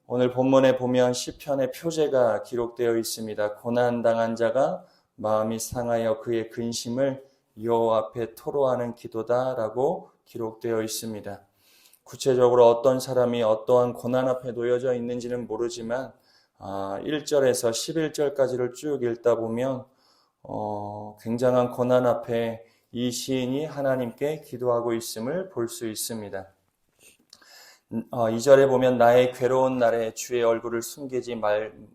오늘 본문에 보면 시편의 표제가 기록되어 있습니다. 고난당한 자가 마음이 상하여 그의 근심을 여호와 앞에 토로하는 기도다라고 기록되어 있습니다. 구체적으로 어떤 사람이 어떠한 고난 앞에 놓여져 있는지는 모르지만 1절에서 11절까지를 쭉 읽다 보면 굉장한 고난 앞에 이 시인이 하나님께 기도하고 있음을 볼 수 있습니다. 2절에 보면 나의 괴로운 날에 주의 얼굴을 숨기지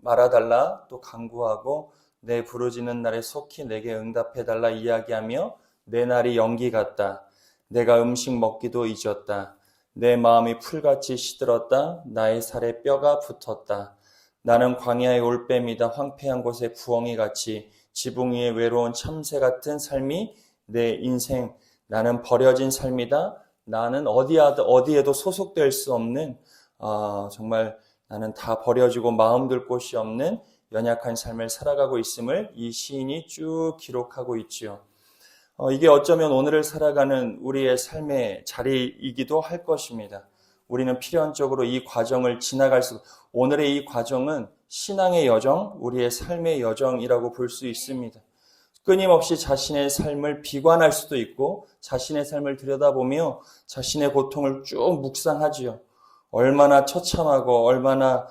말아달라 또 간구하고 내 부르짖는 날에 속히 내게 응답해달라 이야기하며 내 날이 연기 같다. 내가 음식 먹기도 잊었다. 내 마음이 풀같이 시들었다. 나의 살에 뼈가 붙었다. 나는 광야의 올빼미다. 황폐한 곳에 부엉이같이 지붕 위에 외로운 참새 같은 삶이 내 인생. 나는 버려진 삶이다. 나는 어디에도 소속될 수 없는 정말 나는 다 버려지고 마음 둘 곳이 없는 연약한 삶을 살아가고 있음을 이 시인이 쭉 기록하고 있지요. 이게 어쩌면 오늘을 살아가는 우리의 삶의 자리이기도 할 것입니다. 우리는 필연적으로 이 과정을 지나갈 오늘의 이 과정은 신앙의 여정, 우리의 삶의 여정이라고 볼 수 있습니다. 끊임없이 자신의 삶을 비관할 수도 있고 자신의 삶을 들여다보며 자신의 고통을 쭉 묵상하지요. 얼마나 처참하고 얼마나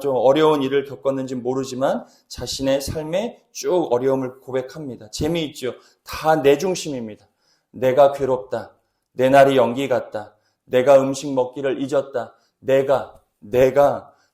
좀 어려운 일을 겪었는지 모르지만 자신의 삶에 쭉 어려움을 고백합니다. 재미있죠. 다 내 중심입니다. 내가 괴롭다. 내 날이 연기 같다. 내가 음식 먹기를 잊었다.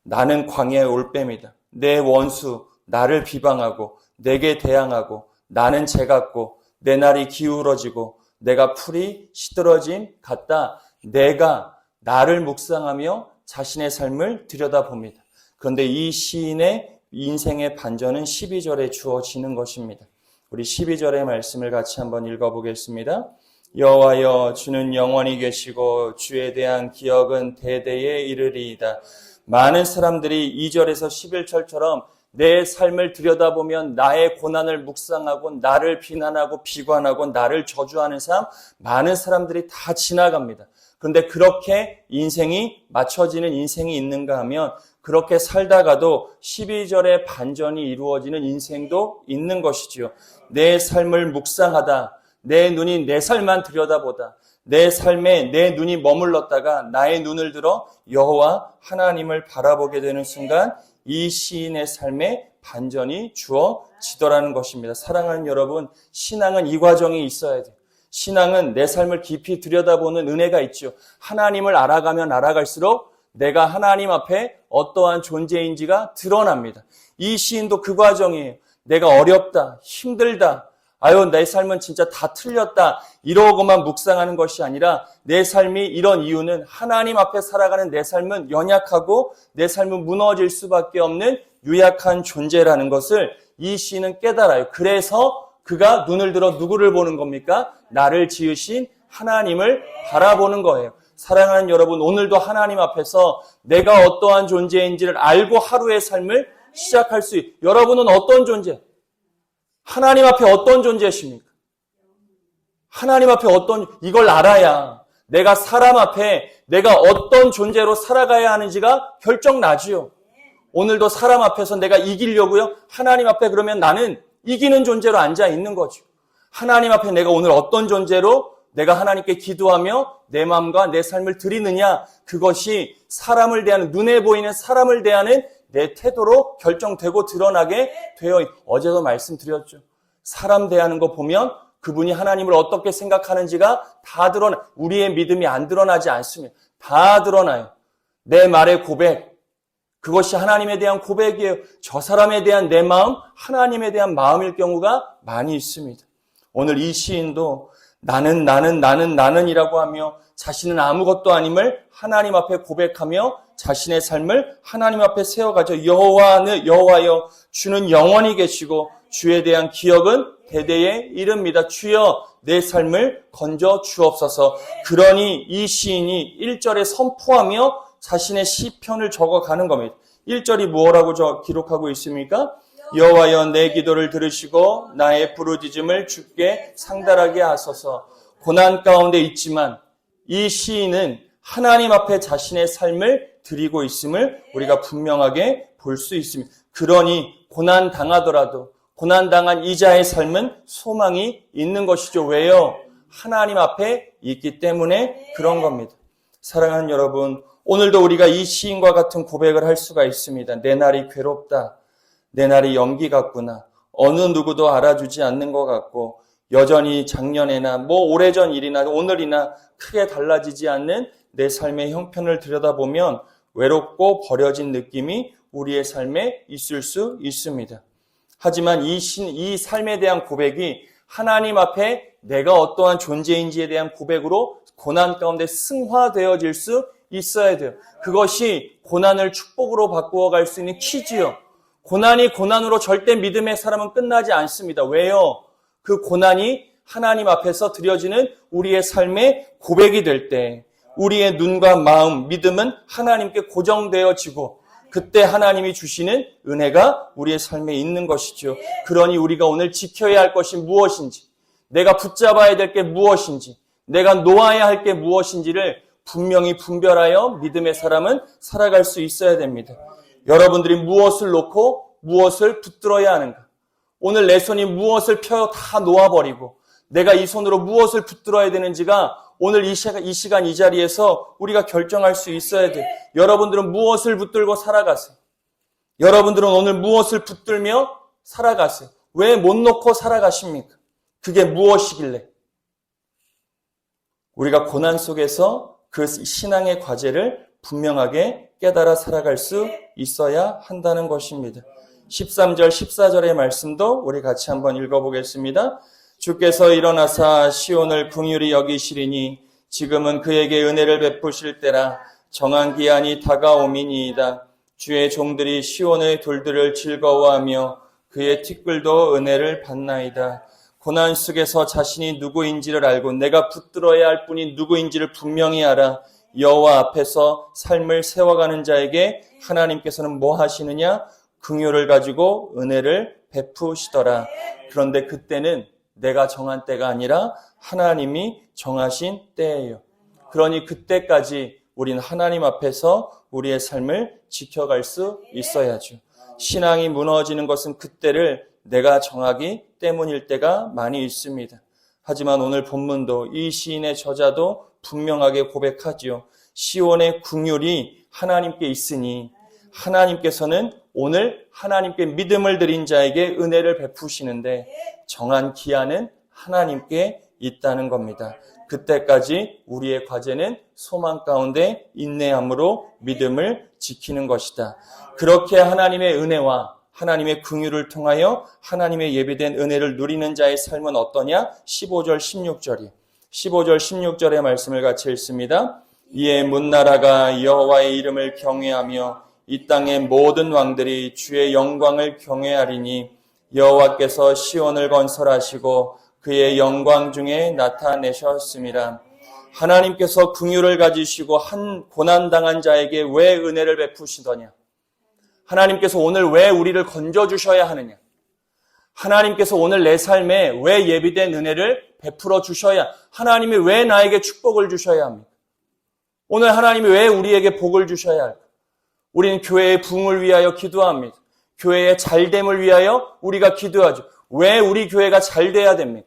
나는 광야의 올빼미다. 내 원수 나를 비방하고 내게 대항하고 나는 재 같고 내 날이 기울어지고 내가 풀이 시들어짐 같다. 내가 나를 묵상하며 자신의 삶을 들여다봅니다. 그런데 이 시인의 인생의 반전은 12절에 주어지는 것입니다. 우리 12절의 말씀을 같이 한번 읽어보겠습니다. 여호와여 주는 영원히 계시고 주에 대한 기억은 대대에 이르리이다. 많은 사람들이 2절에서 11절처럼 내 삶을 들여다보면 나의 고난을 묵상하고 나를 비난하고 비관하고 나를 저주하는 삶 많은 사람들이 다 지나갑니다. 그런데 그렇게 인생이 맞춰지는 인생이 있는가 하면 그렇게 살다가도 12절의 반전이 이루어지는 인생도 있는 것이지요. 내 삶을 묵상하다. 내 눈이 내 삶만 들여다보다. 내 삶에 내 눈이 머물렀다가 나의 눈을 들어 여호와 하나님을 바라보게 되는 순간 이 시인의 삶에 반전이 주어지더라는 것입니다. 사랑하는 여러분, 신앙은 이 과정이 있어야 돼요. 신앙은 내 삶을 깊이 들여다보는 은혜가 있죠. 하나님을 알아가면 알아갈수록 내가 하나님 앞에 어떠한 존재인지가 드러납니다. 이 시인도 그 과정이에요. 내가 어렵다, 힘들다, 내 삶은 진짜 다 틀렸다 이러고만 묵상하는 것이 아니라 내 삶이 이런 이유는 하나님 앞에 살아가는 내 삶은 연약하고 내 삶은 무너질 수밖에 없는 유약한 존재라는 것을 이 시인은 깨달아요. 그래서 그가 눈을 들어 누구를 보는 겁니까? 나를 지으신 하나님을 바라보는 거예요. 사랑하는 여러분, 오늘도 하나님 앞에서 내가 어떠한 존재인지를 알고 하루의 삶을 시작할 수 있어요. 여러분은 어떤 존재? 하나님 앞에 어떤 존재십니까? 하나님 앞에 이걸 알아야 내가 사람 앞에 내가 어떤 존재로 살아가야 하는지가 결정나지요. 오늘도 사람 앞에서 내가 이기려고요? 하나님 앞에 그러면 나는 이기는 존재로 앉아 있는 거죠. 하나님 앞에 내가 오늘 어떤 존재로 내가 하나님께 기도하며 내 마음과 내 삶을 드리느냐, 그것이 사람을 대하는, 눈에 보이는 사람을 대하는 내 태도로 결정되고 드러나게 되어 어제도 말씀드렸죠. 사람 대하는 거 보면 그분이 하나님을 어떻게 생각하는지가 다 드러나. 우리의 믿음이 안 드러나지 않습니다. 다 드러나요. 내 말의 고백, 그것이 하나님에 대한 고백이에요. 저 사람에 대한 내 마음, 하나님에 대한 마음일 경우가 많이 있습니다. 오늘 이 시인도 나는이라고 하며 자신은 아무것도 아님을 하나님 앞에 고백하며 자신의 삶을 하나님 앞에 세워가죠. 여호와여 주는 영원히 계시고 주에 대한 기억은 대대에 이릅니다. 주여 내 삶을 건져 주옵소서. 그러니 이 시인이 1절에 선포하며 자신의 시편을 적어가는 겁니다. 1절이 뭐라고 기록하고 있습니까? 여호와여 내 기도를 들으시고 나의 부르짖음을 주께 상달하게 하소서. 고난 가운데 있지만 이 시인은 하나님 앞에 자신의 삶을 드리고 있음을 우리가 분명하게 볼 수 있습니다. 그러니 고난 당하더라도 고난 당한 이자의 삶은 소망이 있는 것이죠. 왜요? 하나님 앞에 있기 때문에 그런 겁니다. 사랑하는 여러분, 오늘도 우리가 이 시인과 같은 고백을 할 수가 있습니다. 내 날이 괴롭다. 내 날이 연기 같구나. 어느 누구도 알아주지 않는 것 같고 여전히 작년에나 오래전 일이나 오늘이나 크게 달라지지 않는 내 삶의 형편을 들여다보면 외롭고 버려진 느낌이 우리의 삶에 있을 수 있습니다. 하지만 이 삶에 대한 고백이 하나님 앞에 내가 어떠한 존재인지에 대한 고백으로 고난 가운데 승화되어질 수 있어야 돼요. 그것이 고난을 축복으로 바꾸어 갈 수 있는 키지요. 고난이 고난으로 절대 믿음의 사람은 끝나지 않습니다. 왜요? 그 고난이 하나님 앞에서 드려지는 우리의 삶의 고백이 될 때 우리의 눈과 마음, 믿음은 하나님께 고정되어지고 그때 하나님이 주시는 은혜가 우리의 삶에 있는 것이죠. 그러니 우리가 오늘 지켜야 할 것이 무엇인지, 내가 붙잡아야 될 게 무엇인지, 내가 놓아야 할 게 무엇인지를 분명히 분별하여 믿음의 사람은 살아갈 수 있어야 됩니다. 여러분들이 무엇을 놓고 무엇을 붙들어야 하는가? 오늘 내 손이 무엇을 펴 다 놓아버리고 내가 이 손으로 무엇을 붙들어야 되는지가 오늘 이 시간 이 자리에서 우리가 결정할 수 있어야 돼요. 여러분들은 무엇을 붙들고 살아가세요? 여러분들은 오늘 무엇을 붙들며 살아가세요? 왜 못 놓고 살아가십니까? 그게 무엇이길래? 우리가 고난 속에서 그 신앙의 과제를 분명하게 깨달아 살아갈 수 있어야 한다는 것입니다. 13절, 14절의 말씀도 우리 같이 한번 읽어보겠습니다. 주께서 일어나사 시온을 긍휼히 여기시리니 지금은 그에게 은혜를 베푸실 때라. 정한 기한이 다가오미니이다. 주의 종들이 시온의 돌들을 즐거워하며 그의 티끌도 은혜를 받나이다. 고난 속에서 자신이 누구인지를 알고 내가 붙들어야 할 분이 누구인지를 분명히 알아. 여호와 앞에서 삶을 세워가는 자에게 하나님께서는 뭐 하시느냐? 긍휼을 가지고 은혜를 베푸시더라. 그런데 그때는 내가 정한 때가 아니라 하나님이 정하신 때예요. 그러니 그때까지 우린 하나님 앞에서 우리의 삶을 지켜갈 수 있어야죠. 신앙이 무너지는 것은 그때를 내가 정하기 때문일 때가 많이 있습니다. 하지만 오늘 본문도 이 시인의 저자도 분명하게 고백하지요. 시온의 긍휼이 하나님께 있으니 하나님께서는 오늘 하나님께 믿음을 드린 자에게 은혜를 베푸시는데 정한 기한은 하나님께 있다는 겁니다. 그때까지 우리의 과제는 소망 가운데 인내함으로 믿음을 지키는 것이다. 그렇게 하나님의 은혜와 하나님의 긍휼을 통하여 하나님의 예비된 은혜를 누리는 자의 삶은 어떠냐? 15절 16절이 15절 16절의 말씀을 같이 읽습니다. 이에 문나라가 여호와의 이름을 경외하며 이 땅의 모든 왕들이 주의 영광을 경외하리니 여호와께서 시온을 건설하시고 그의 영광 중에 나타내셨음이라. 하나님께서 긍휼을 가지시고 한 고난당한 자에게 왜 은혜를 베푸시더냐? 하나님께서 오늘 왜 우리를 건져주셔야 하느냐? 하나님께서 오늘 내 삶에 왜 예비된 은혜를 베풀어 주셔야, 하나님이 왜 나에게 축복을 주셔야 합니까? 오늘 하나님이 왜 우리에게 복을 주셔야 할까? 우리는 교회의 부흥을 위하여 기도합니다. 교회의 잘됨을 위하여 우리가 기도하죠. 왜 우리 교회가 잘 돼야 됩니까?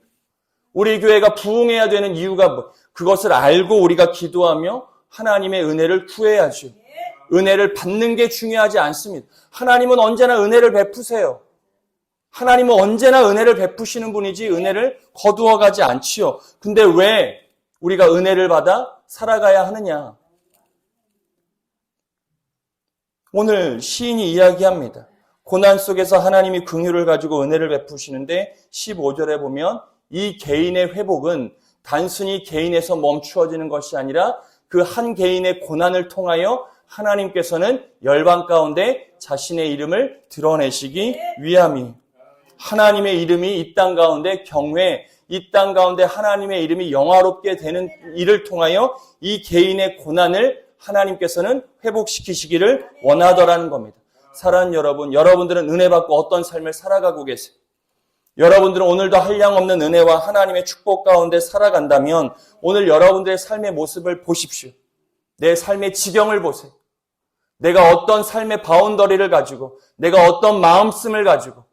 우리 교회가 부흥해야 되는 이유가 뭐? 그것을 알고 우리가 기도하며 하나님의 은혜를 구해야죠. 은혜를 받는 게 중요하지 않습니다. 하나님은 언제나 은혜를 베푸세요. 하나님은 언제나 은혜를 베푸시는 분이지 은혜를 거두어가지 않지요. 근데 왜 우리가 은혜를 받아 살아가야 하느냐? 오늘 시인이 이야기합니다. 고난 속에서 하나님이 긍휼을 가지고 은혜를 베푸시는데 15절에 보면 이 개인의 회복은 단순히 개인에서 멈추어지는 것이 아니라 그 한 개인의 고난을 통하여 하나님께서는 열방 가운데 자신의 이름을 드러내시기 위함이, 하나님의 이름이 이 땅 가운데 경외, 이 땅 가운데 하나님의 이름이 영화롭게 되는 일을 통하여 이 개인의 고난을 하나님께서는 회복시키시기를 원하더라는 겁니다. 사랑하는 여러분, 여러분들은 은혜 받고 어떤 삶을 살아가고 계세요? 여러분들은 오늘도 한량없는 은혜와 하나님의 축복 가운데 살아간다면 오늘 여러분들의 삶의 모습을 보십시오. 내 삶의 지경을 보세요. 내가 어떤 삶의 바운더리를 가지고, 내가 어떤 마음씀을 가지고,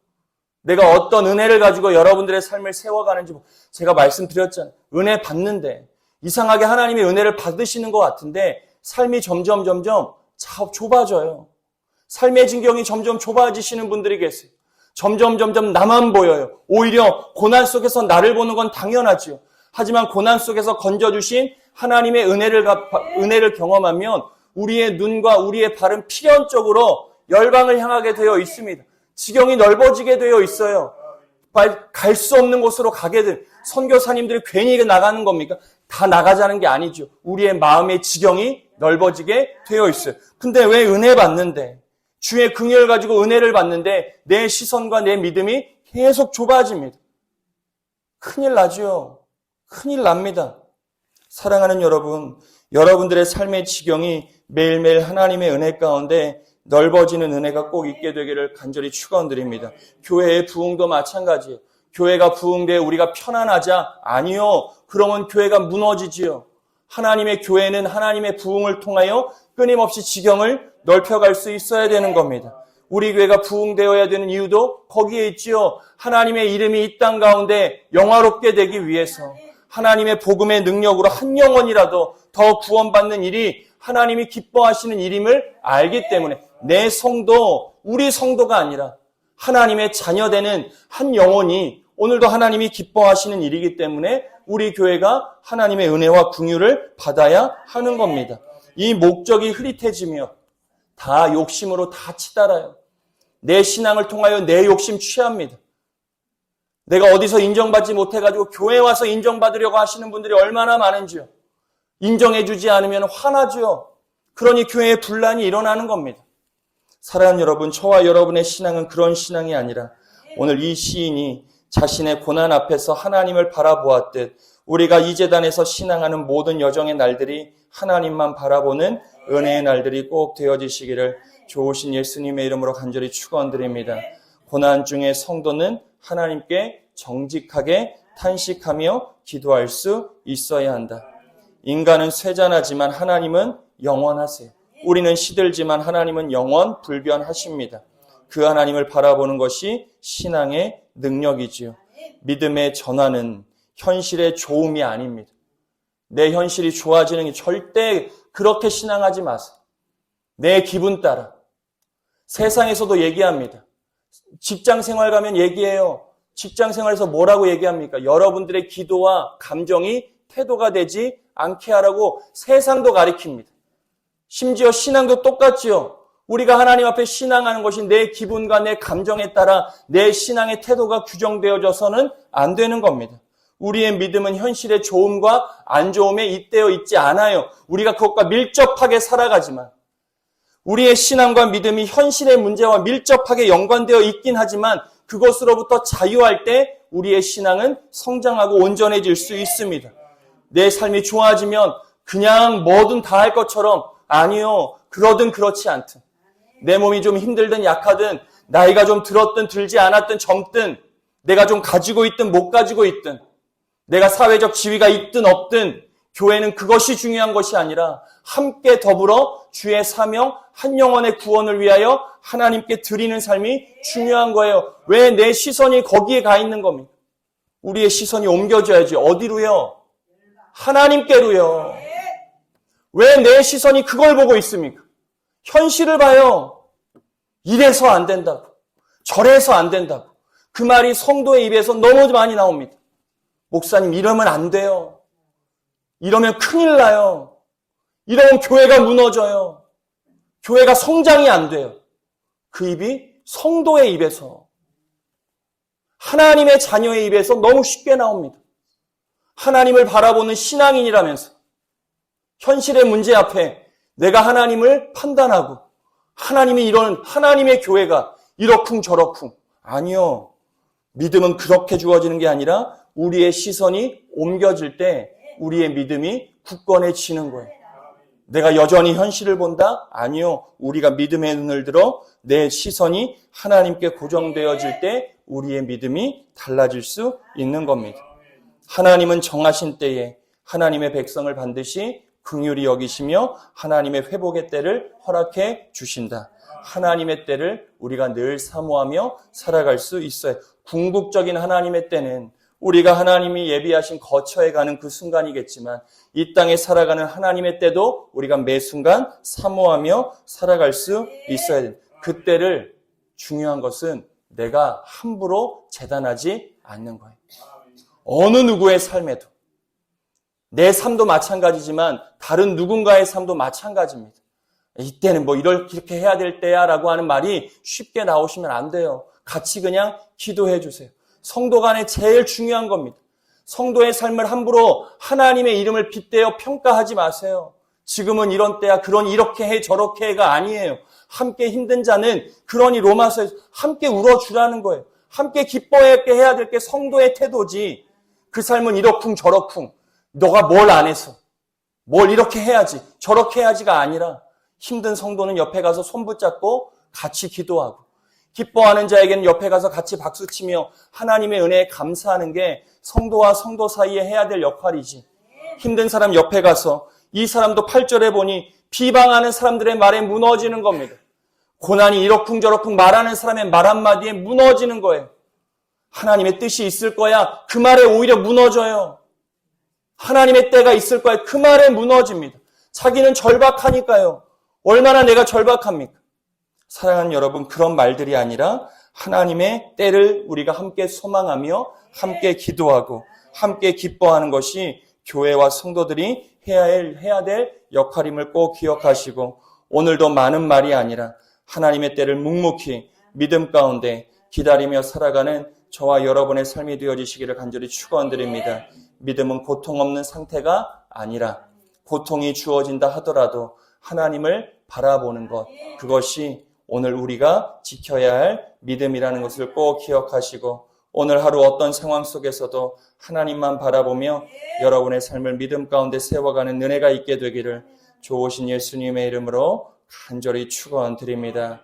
내가 어떤 은혜를 가지고 여러분들의 삶을 세워가는지 제가 말씀드렸잖아요. 은혜 받는데 이상하게 하나님의 은혜를 받으시는 것 같은데 삶이 점점 좁아져요. 삶의 진경이 점점 좁아지시는 분들이 계세요. 점점 나만 보여요. 오히려 고난 속에서 나를 보는 건 당연하지요. 하지만 고난 속에서 건져주신 하나님의 은혜를 경험하면 우리의 눈과 우리의 발은 필연적으로 열방을 향하게 되어 있습니다. 지경이 넓어지게 되어 있어요. 갈 수 없는 곳으로 가게 된 선교사님들이 괜히 나가는 겁니까? 다 나가자는 게 아니죠. 우리의 마음의 지경이 넓어지게 되어 있어요. 근데 왜 은혜 받는데, 주의 긍휼을 가지고 은혜를 받는데 내 시선과 내 믿음이 계속 좁아집니다. 큰일 나죠. 큰일 납니다. 사랑하는 여러분, 여러분들의 삶의 지경이 매일매일 하나님의 은혜 가운데 넓어지는 은혜가 꼭 있게 되기를 간절히 축원드립니다. 교회의 부흥도 마찬가지예요. 교회가 부흥되어 우리가 편안하자? 아니요. 그러면 교회가 무너지지요. 하나님의 교회는 하나님의 부흥을 통하여 끊임없이 지경을 넓혀갈 수 있어야 되는 겁니다. 우리 교회가 부흥되어야 되는 이유도 거기에 있지요. 하나님의 이름이 이 땅 가운데 영화롭게 되기 위해서 하나님의 복음의 능력으로 한 영혼이라도 더 구원받는 일이 하나님이 기뻐하시는 일임을 알기 때문에 내 성도, 우리 성도가 아니라 하나님의 자녀되는 한 영혼이 오늘도 하나님이 기뻐하시는 일이기 때문에 우리 교회가 하나님의 은혜와 긍휼을 받아야 하는 겁니다. 이 목적이 흐릿해지며 다 욕심으로 다 치달아요. 내 신앙을 통하여 내 욕심 취합니다. 내가 어디서 인정받지 못해가지고 교회 와서 인정받으려고 하시는 분들이 얼마나 많은지요. 인정해주지 않으면 화나죠. 그러니 교회에 분란이 일어나는 겁니다. 사랑하는 여러분, 저와 여러분의 신앙은 그런 신앙이 아니라 오늘 이 시인이 자신의 고난 앞에서 하나님을 바라보았듯 우리가 이 제단에서 신앙하는 모든 여정의 날들이 하나님만 바라보는 은혜의 날들이 꼭 되어지시기를 좋으신 예수님의 이름으로 간절히 축원드립니다. 고난 중에 성도는 하나님께 정직하게 탄식하며 기도할 수 있어야 한다. 인간은 쇠잔하지만 하나님은 영원하세요. 우리는 시들지만 하나님은 영원 불변하십니다. 그 하나님을 바라보는 것이 신앙의 능력이지요. 믿음의 전환은 현실의 좋음이 아닙니다. 내 현실이 좋아지는 게 절대 그렇게 신앙하지 마세요. 내 기분 따라. 세상에서도 얘기합니다. 직장 생활 가면 얘기해요. 직장 생활에서 뭐라고 얘기합니까? 여러분들의 기도와 감정이 태도가 되지 않게 하라고 세상도 가리킵니다. 심지어 신앙도 똑같지요. 우리가 하나님 앞에 신앙하는 것이 내 기분과 내 감정에 따라 내 신앙의 태도가 규정되어져서는 안 되는 겁니다. 우리의 믿음은 현실의 좋음과 안 좋음에 잇대어 있지 않아요. 우리가 그것과 밀접하게 살아가지만 우리의 신앙과 믿음이 현실의 문제와 밀접하게 연관되어 있긴 하지만 그것으로부터 자유할 때 우리의 신앙은 성장하고 온전해질 수 있습니다. 내 삶이 좋아지면 그냥 뭐든 다 할 것처럼 아니요. 그러든 그렇지 않든 내 몸이 좀 힘들든 약하든 나이가 좀 들었든 들지 않았든 젊든 내가 좀 가지고 있든 못 가지고 있든 내가 사회적 지위가 있든 없든 교회는 그것이 중요한 것이 아니라 함께 더불어 주의 사명 한 영혼의 구원을 위하여 하나님께 드리는 삶이 중요한 거예요. 왜 내 시선이 거기에 가 있는 겁니까? 우리의 시선이 옮겨져야지. 어디로요? 하나님께로요. 왜 내 시선이 그걸 보고 있습니까? 현실을 봐요. 이래서 안 된다고. 저래서 안 된다고. 그 말이 성도의 입에서 너무 많이 나옵니다. 목사님, 이러면 안 돼요. 이러면 큰일 나요. 이러면 교회가 무너져요. 교회가 성장이 안 돼요. 그 입이 성도의 입에서, 하나님의 자녀의 입에서 너무 쉽게 나옵니다. 하나님을 바라보는 신앙인이라면서 현실의 문제 앞에 내가 하나님을 판단하고 하나님이 이런 하나님의 교회가 이러쿵 저러쿵. 아니요. 믿음은 그렇게 주어지는 게 아니라 우리의 시선이 옮겨질 때 우리의 믿음이 굳건해지는 거예요. 내가 여전히 현실을 본다? 아니요. 우리가 믿음의 눈을 들어 내 시선이 하나님께 고정되어질 때 우리의 믿음이 달라질 수 있는 겁니다. 하나님은 정하신 때에 하나님의 백성을 반드시 긍휼히 여기시며 하나님의 회복의 때를 허락해 주신다. 하나님의 때를 우리가 늘 사모하며 살아갈 수 있어요. 궁극적인 하나님의 때는 우리가 하나님이 예비하신 거처에 가는 그 순간이겠지만 이 땅에 살아가는 하나님의 때도 우리가 매 순간 사모하며 살아갈 수 있어야 돼요. 그 때를 중요한 것은 내가 함부로 재단하지 않는 거예요. 어느 누구의 삶에도 내 삶도 마찬가지지만 다른 누군가의 삶도 마찬가지입니다. 이때는 뭐 이렇게 해야 될 때야 라고 하는 말이 쉽게 나오시면 안 돼요. 같이 그냥 기도해 주세요. 성도 간에 제일 중요한 겁니다. 성도의 삶을 함부로 하나님의 이름을 빗대어 평가하지 마세요. 지금은 이런 때야, 이렇게 해 저렇게 해가 아니에요. 함께 힘든 자는 그러니 로마서에서 함께 울어주라는 거예요. 함께 기뻐하게 해야 될 게 성도의 태도지. 그 삶은 이러쿵 저러쿵 너가 뭘 안 해서 뭘 이렇게 해야지 저렇게 해야지가 아니라 힘든 성도는 옆에 가서 손 붙잡고 같이 기도하고 기뻐하는 자에게는 옆에 가서 같이 박수치며 하나님의 은혜에 감사하는 게 성도와 성도 사이에 해야 될 역할이지. 힘든 사람 옆에 가서 이 사람도 8절에 보니 비방하는 사람들의 말에 무너지는 겁니다. 고난이 이러쿵 저러쿵 말하는 사람의 말 한마디에 무너지는 거예요. 하나님의 뜻이 있을 거야. 그 말에 오히려 무너져요. 하나님의 때가 있을 거야. 그 말에 무너집니다. 자기는 절박하니까요. 얼마나 내가 절박합니까? 사랑하는 여러분, 그런 말들이 아니라 하나님의 때를 우리가 함께 소망하며 함께 기도하고 함께 기뻐하는 것이 교회와 성도들이 해야 될 역할임을 꼭 기억하시고 오늘도 많은 말이 아니라 하나님의 때를 묵묵히 믿음 가운데 기다리며 살아가는 저와 여러분의 삶이 되어지시기를 간절히 축원드립니다. 믿음은 고통 없는 상태가 아니라 고통이 주어진다 하더라도 하나님을 바라보는 것, 그것이 오늘 우리가 지켜야 할 믿음이라는 것을 꼭 기억하시고 오늘 하루 어떤 상황 속에서도 하나님만 바라보며 여러분의 삶을 믿음 가운데 세워가는 은혜가 있게 되기를 좋으신 예수님의 이름으로 간절히 축원드립니다.